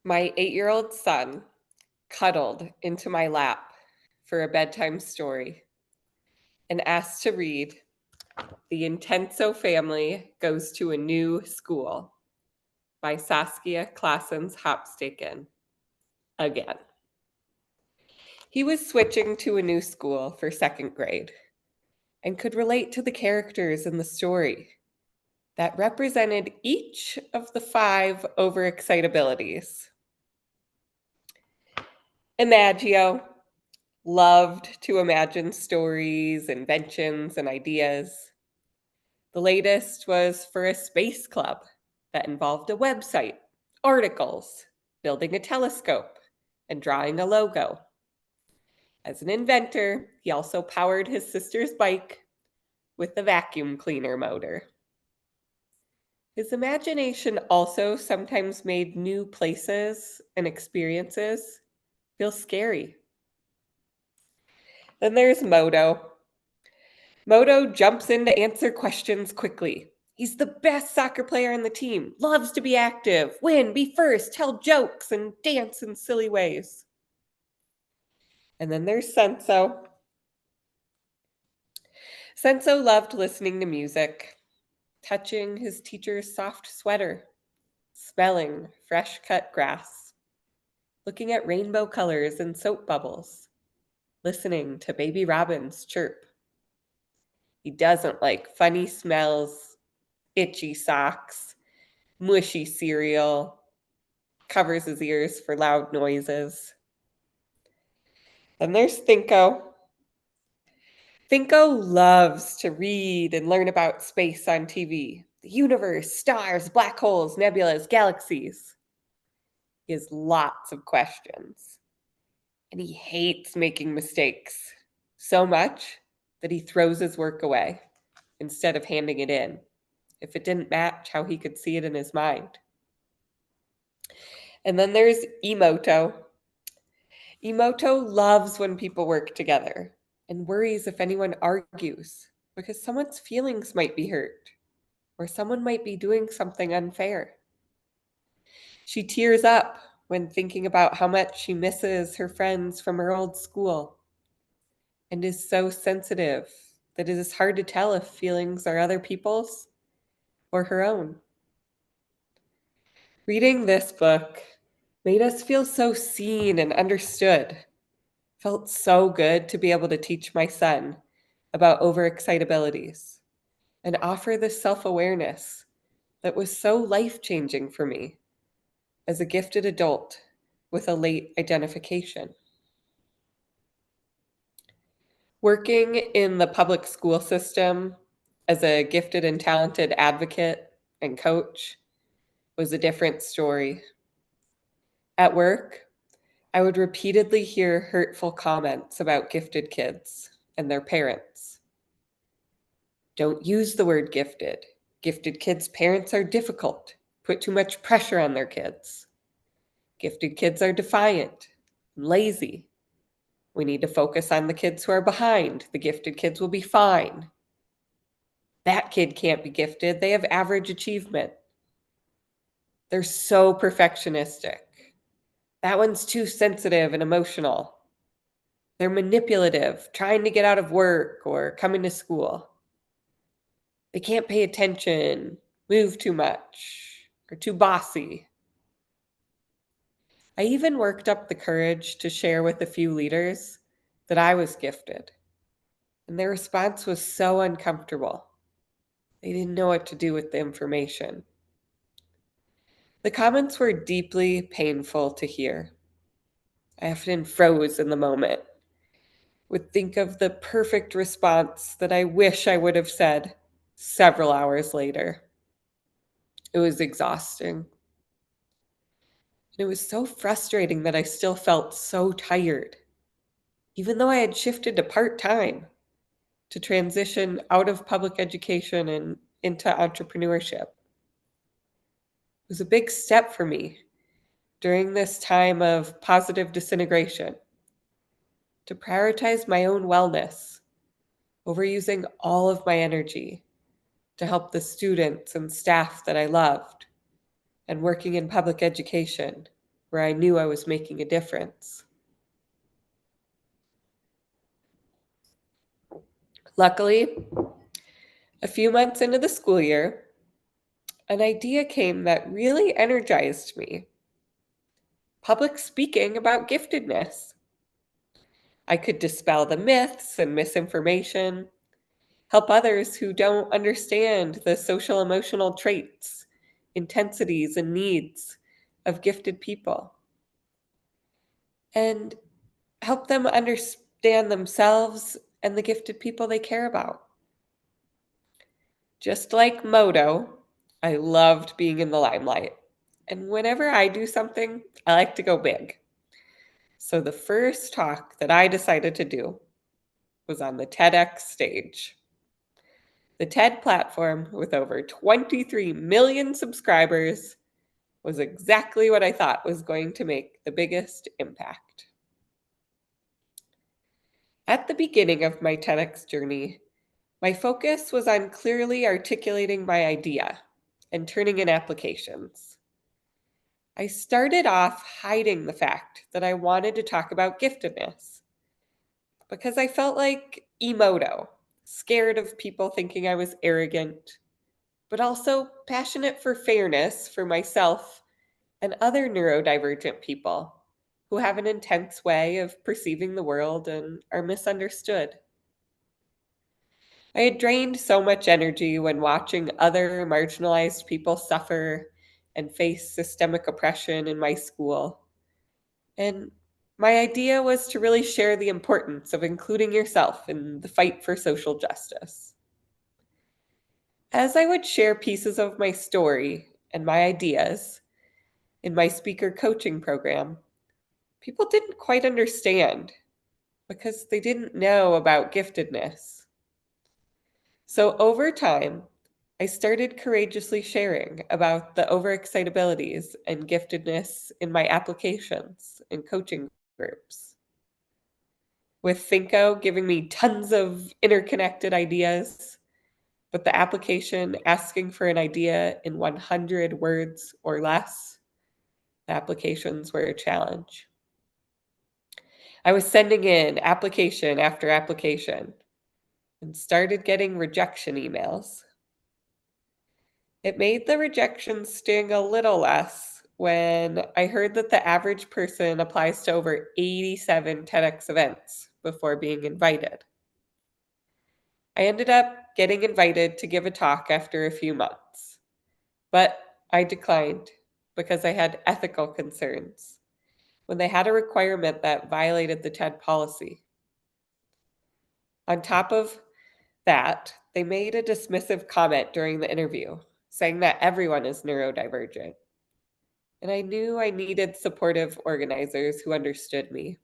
My 8-year-old son cuddled into my lap for a bedtime story and asked to read The Intenso Family Goes to a New School by Saskia Claessens Hopstaken again. He was switching to a new school for second grade and could relate to the characters in the story that represented each of the 5 overexcitabilities. Imagio loved to imagine stories, inventions, and ideas. The latest was for a space club that involved a website, articles, building a telescope, and drawing a logo. As an inventor, he also powered his sister's bike with the vacuum cleaner motor. His imagination also sometimes made new places and experiences feel scary. Then there's Moto. Moto jumps in to answer questions quickly. He's the best soccer player on the team, loves to be active, win, be first, tell jokes, and dance in silly ways. And then there's Senso. Senso loved listening to music, touching his teacher's soft sweater, smelling fresh cut grass, looking at rainbow colors and soap bubbles, listening to baby robins chirp. He doesn't like funny smells, itchy socks, mushy cereal, covers his ears for loud noises. Then there's Thinko. Thinko loves to read and learn about space on TV, the universe, stars, black holes, nebulas, galaxies. He has lots of questions, and he hates making mistakes so much that he throws his work away instead of handing it in if it didn't match how he could see it in his mind. And then there's Emoto. Emoto loves when people work together and worries if anyone argues because someone's feelings might be hurt or someone might be doing something unfair. She tears up when thinking about how much she misses her friends from her old school and is so sensitive that it is hard to tell if feelings are other people's or her own. Reading this book made us feel so seen and understood. Felt so good to be able to teach my son about overexcitabilities and offer this self-awareness that was so life-changing for me as a gifted adult with a late identification. Working in the public school system as a gifted and talented advocate and coach was a different story. At work, I would repeatedly hear hurtful comments about gifted kids and their parents. Don't use the word gifted. Gifted kids' parents are difficult, put too much pressure on their kids. Gifted kids are defiant and lazy. We need to focus on the kids who are behind. The gifted kids will be fine. That kid can't be gifted. They have average achievement. They're so perfectionistic. That one's too sensitive and emotional. They're manipulative, trying to get out of work or coming to school. They can't pay attention, move too much, or too bossy. I even worked up the courage to share with a few leaders that I was gifted, and their response was so uncomfortable. They didn't know what to do with the information. The comments were deeply painful to hear. I often froze in the moment, would think of the perfect response that I wish I would have said several hours later. It was exhausting. And it was so frustrating that I still felt so tired, even though I had shifted to part-time to transition out of public education and into entrepreneurship. It was a big step for me during this time of positive disintegration to prioritize my own wellness over using all of my energy to help the students and staff that I loved and working in public education where I knew I was making a difference. Luckily, a few months into the school year, an idea came that really energized me: public speaking about giftedness. I could dispel the myths and misinformation, help others who don't understand the social emotional traits, intensities, and needs of gifted people, and help them understand themselves and the gifted people they care about. Just like Modo, I loved being in the limelight. And whenever I do something, I like to go big. So the first talk that I decided to do was on the Tedx stage. The TED platform, with over 23 million subscribers, was exactly what I thought was going to make the biggest impact. At the beginning of my TEDx journey, my focus was on clearly articulating my idea and turning in applications. I started off hiding the fact that I wanted to talk about giftedness because I felt like emoto, scared of people thinking I was arrogant, but also passionate for fairness for myself and other neurodivergent people who have an intense way of perceiving the world and are misunderstood. I had drained so much energy when watching other marginalized people suffer and face systemic oppression in my school. And my idea was to really share the importance of including yourself in the fight for social justice. As I would share pieces of my story and my ideas in my speaker coaching program, people didn't quite understand because they didn't know about giftedness. So over time, I started courageously sharing about the overexcitabilities and giftedness in my applications and coaching groups. With Finko giving me tons of interconnected ideas, but the application asking for an idea in 100 words or less, the applications were a challenge. I was sending in application after application and started getting rejection emails. It made the rejection sting a little less when I heard that the average person applies to over 87 TEDx events before being invited. I ended up getting invited to give a talk after a few months, but I declined because I had ethical concerns when they had a requirement that violated the TED policy. On top of that, they made a dismissive comment during the interview, saying that everyone is neurodivergent. And I knew I needed supportive organizers who understood me.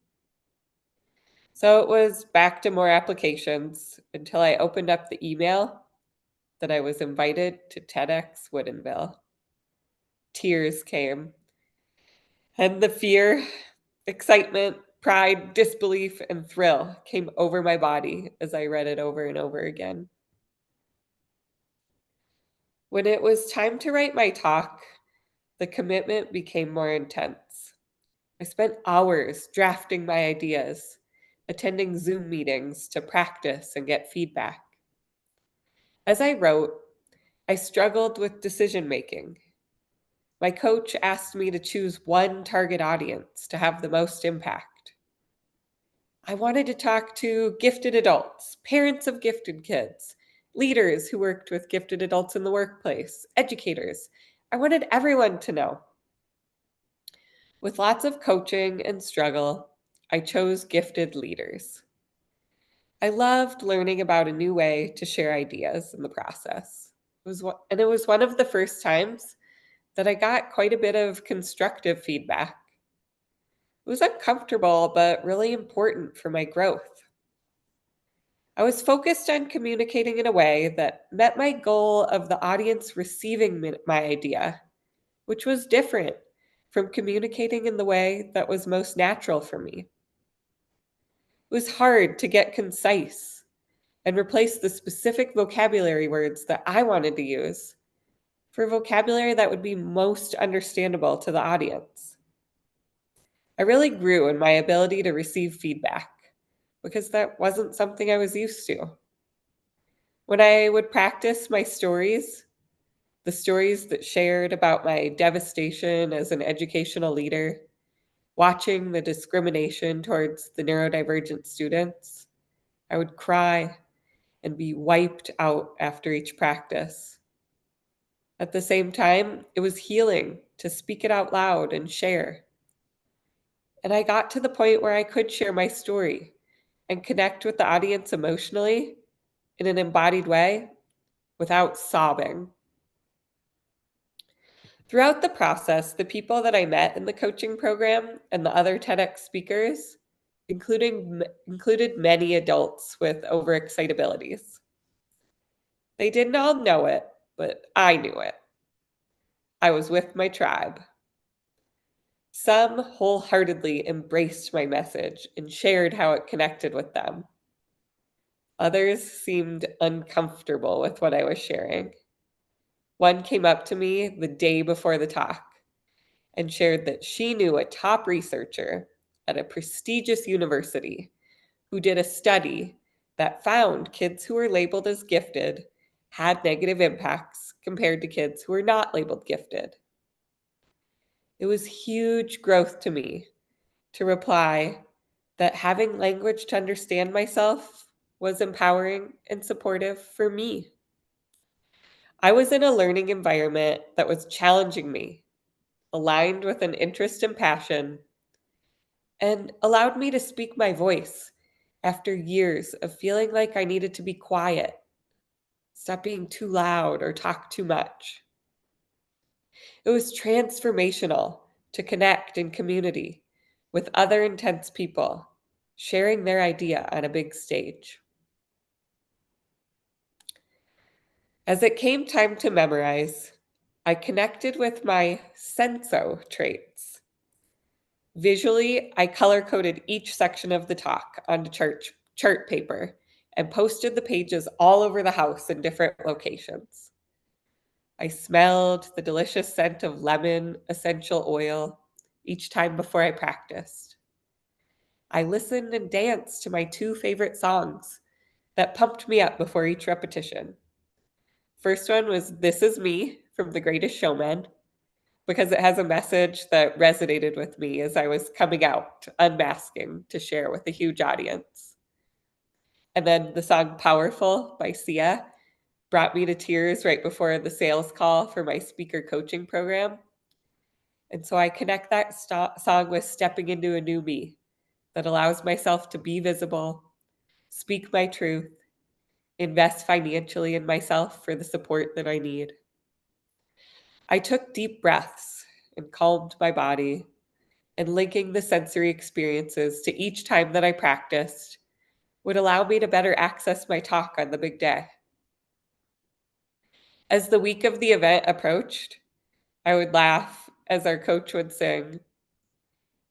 So it was back to more applications until I opened up the email that I was invited to TEDx Woodinville. Tears came, and the fear, excitement, pride, disbelief, and thrill came over my body as I read it over and over again. When it was time to write my talk, the commitment became more intense. I spent hours drafting my ideas, attending Zoom meetings to practice and get feedback. As I wrote, I struggled with decision making. My coach asked me to choose one target audience to have the most impact. I wanted to talk to gifted adults, parents of gifted kids, leaders who worked with gifted adults in the workplace, educators. I wanted everyone to know. With lots of coaching and struggle, I chose gifted leaders. I loved learning about a new way to share ideas in the process. It was one of the first times that I got quite a bit of constructive feedback. It was uncomfortable, but really important for my growth. I was focused on communicating in a way that met my goal of the audience receiving my idea, which was different from communicating in the way that was most natural for me. It was hard to get concise and replace the specific vocabulary words that I wanted to use for vocabulary that would be most understandable to the audience. I really grew in my ability to receive feedback because that wasn't something I was used to. When I would practice my stories, the stories that shared about my devastation as an educational leader, watching the discrimination towards the neurodivergent students, I would cry and be wiped out after each practice. At the same time, it was healing to speak it out loud and share. And I got to the point where I could share my story and connect with the audience emotionally in an embodied way without sobbing. Throughout the process, the people that I met in the coaching program and the other TEDx speakers included many adults with overexcitabilities. They didn't all know it, but I knew it. I was with my tribe. Some wholeheartedly embraced my message and shared how it connected with them. Others seemed uncomfortable with what I was sharing. One came up to me the day before the talk and shared that she knew a top researcher at a prestigious university who did a study that found kids who were labeled as gifted had negative impacts compared to kids who were not labeled gifted. It was huge growth to me to reply that having language to understand myself was empowering and supportive for me. I was in a learning environment that was challenging me, aligned with an interest and passion, and allowed me to speak my voice after years of feeling like I needed to be quiet, stop being too loud, or talk too much. It was transformational to connect in community with other intense people, sharing their idea on a big stage. As it came time to memorize, I connected with my senso traits. Visually, I color coded each section of the talk onto chart paper and posted the pages all over the house in different locations. I smelled the delicious scent of lemon essential oil each time before I practiced. I listened and danced to my two favorite songs that pumped me up before each repetition. First one was This Is Me from The Greatest Showman, because it has a message that resonated with me as I was coming out, unmasking to share with a huge audience. And then the song Powerful by Sia brought me to tears right before the sales call for my speaker coaching program. And so I connect that song with stepping into a new me that allows myself to be visible, speak my truth, invest financially in myself for the support that I need. I took deep breaths and calmed my body, and linking the sensory experiences to each time that I practiced would allow me to better access my talk on the big day. As the week of the event approached, I would laugh as our coach would sing,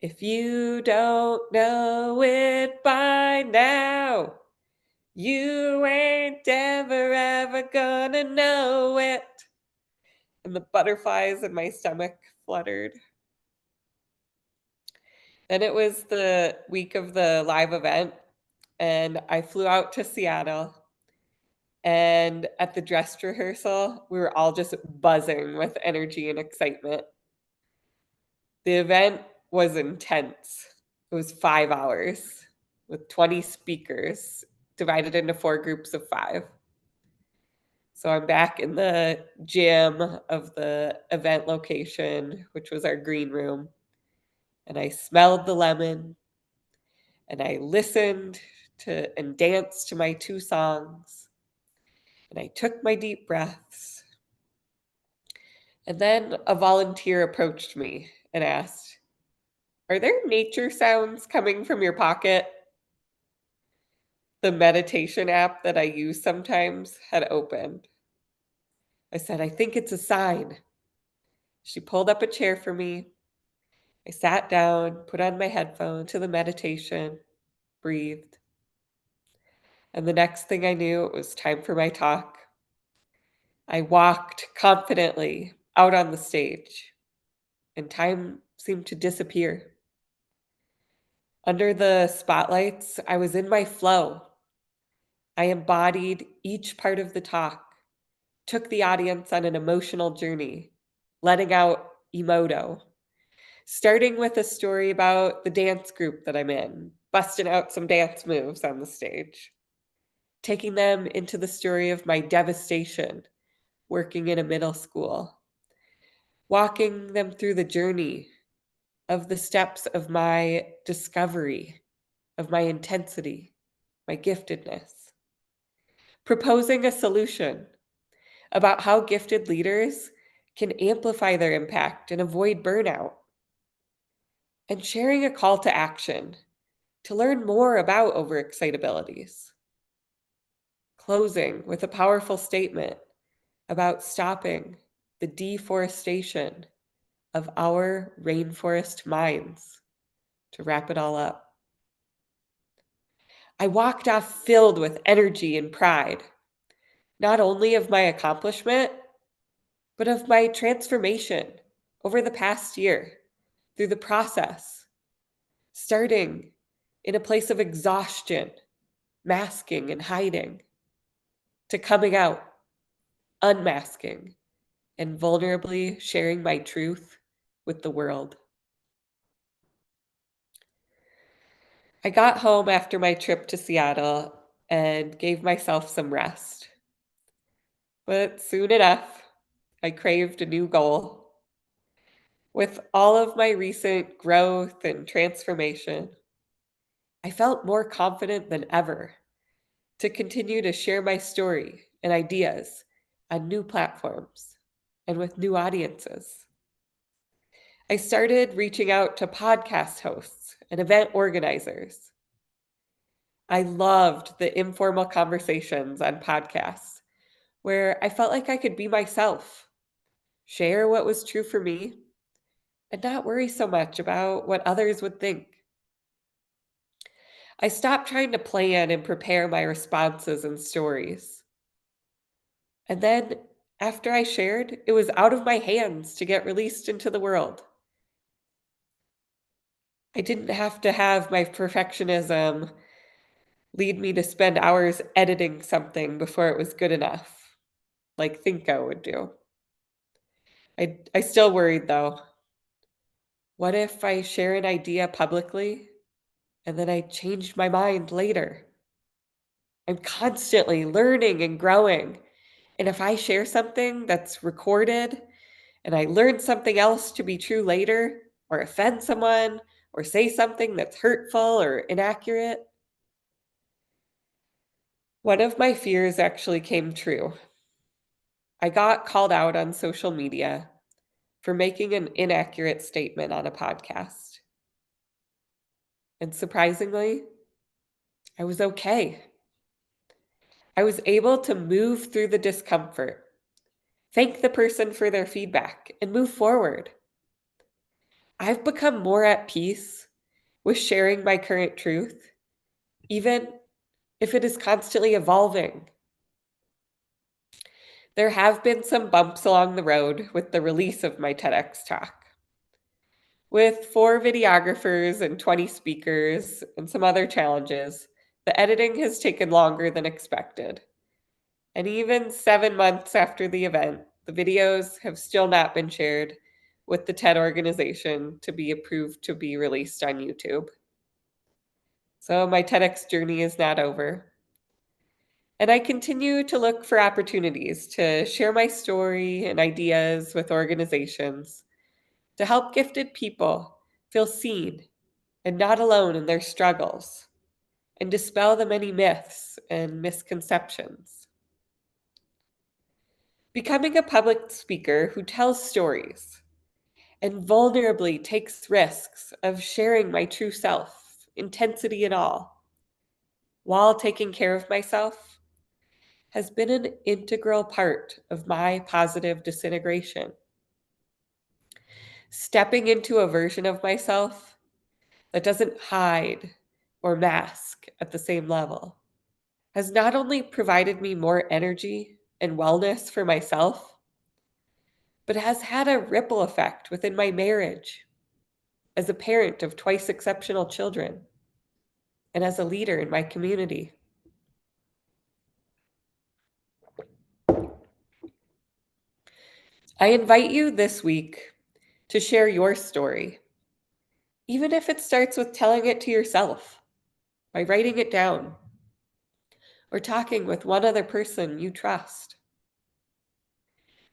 "If you don't know it by now, you ain't ever gonna know it." And the butterflies in my stomach fluttered. Then it was the week of the live event, and I flew out to Seattle. And at the dress rehearsal, we were all just buzzing with energy and excitement. The event was intense. It was 5 hours with 20 speakers divided into four groups of five. So I'm back in the gym of the event location, which was our green room. And I smelled the lemon and I listened to and danced to my two songs. And I took my deep breaths. And then a volunteer approached me and asked, "Are there nature sounds coming from your pocket?" The meditation app that I use sometimes had opened. I said, "I think it's a sign." She pulled up a chair for me. I sat down, put on my headphones to the meditation, breathed. And the next thing I knew, it was time for my talk. I walked confidently out on the stage, and time seemed to disappear. Under the spotlights, I was in my flow. I embodied each part of the talk, took the audience on an emotional journey, letting out emoto, starting with a story about the dance group that I'm in, busting out some dance moves on the stage, taking them into the story of my devastation working in a middle school, walking them through the journey of the steps of my discovery, of my intensity, my giftedness, proposing a solution about how gifted leaders can amplify their impact and avoid burnout, and sharing a call to action to learn more about overexcitabilities, closing with a powerful statement about stopping the deforestation of our rainforest minds to wrap it all up. I walked off filled with energy and pride, not only of my accomplishment, but of my transformation over the past year through the process, starting in a place of exhaustion, masking and hiding, to coming out, unmasking, and vulnerably sharing my truth with the world. I got home after my trip to Seattle and gave myself some rest. But soon enough, I craved a new goal. With all of my recent growth and transformation, I felt more confident than ever to continue to share my story and ideas on new platforms and with new audiences. I started reaching out to podcast hosts and event organizers. I loved the informal conversations on podcasts where I felt like I could be myself, share what was true for me, and not worry so much about what others would think. I stopped trying to plan and prepare my responses and stories. And then, after I shared, it was out of my hands to get released into the world. I didn't have to have my perfectionism lead me to spend hours editing something before it was good enough, like Thinko would do. I still worried though. What if I share an idea publicly and then I changed my mind later? I'm constantly learning and growing. And if I share something that's recorded and I learn something else to be true later, or offend someone, or say something that's hurtful or inaccurate, one of my fears actually came true. I got called out on social media for making an inaccurate statement on a podcast. And surprisingly, I was okay. I was able to move through the discomfort, thank the person for their feedback, and move forward. I've become more at peace with sharing my current truth, even if it is constantly evolving. There have been some bumps along the road with the release of my TEDx talk. With 4 videographers and 20 speakers and some other challenges, the editing has taken longer than expected. And even 7 months after the event, the videos have still not been shared with the TED organization to be approved to be released on YouTube. So my TEDx journey is not over. And I continue to look for opportunities to share my story and ideas with organizations to help gifted people feel seen and not alone in their struggles and dispel the many myths and misconceptions. Becoming a public speaker who tells stories and vulnerably takes risks of sharing my true self, intensity and all, while taking care of myself, has been an integral part of my positive disintegration. Stepping into a version of myself that doesn't hide or mask at the same level has not only provided me more energy and wellness for myself, but has had a ripple effect within my marriage as a parent of twice exceptional children. and as a leader in my community. I invite you this week to share your story, even if it starts with telling it to yourself by writing it down or talking with one other person you trust.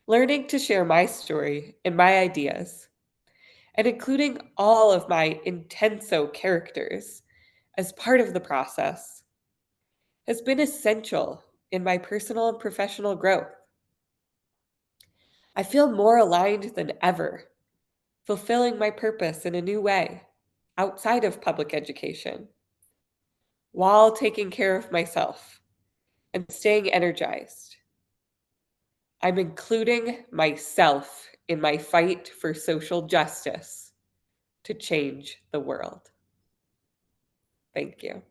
Learning to share my story and my ideas, and including all of my intenso characters as part of the process, has been essential in my personal and professional growth. I feel more aligned than ever, fulfilling my purpose in a new way outside of public education, while taking care of myself and staying energized. I'm including myself in my fight for social justice to change the world. Thank you.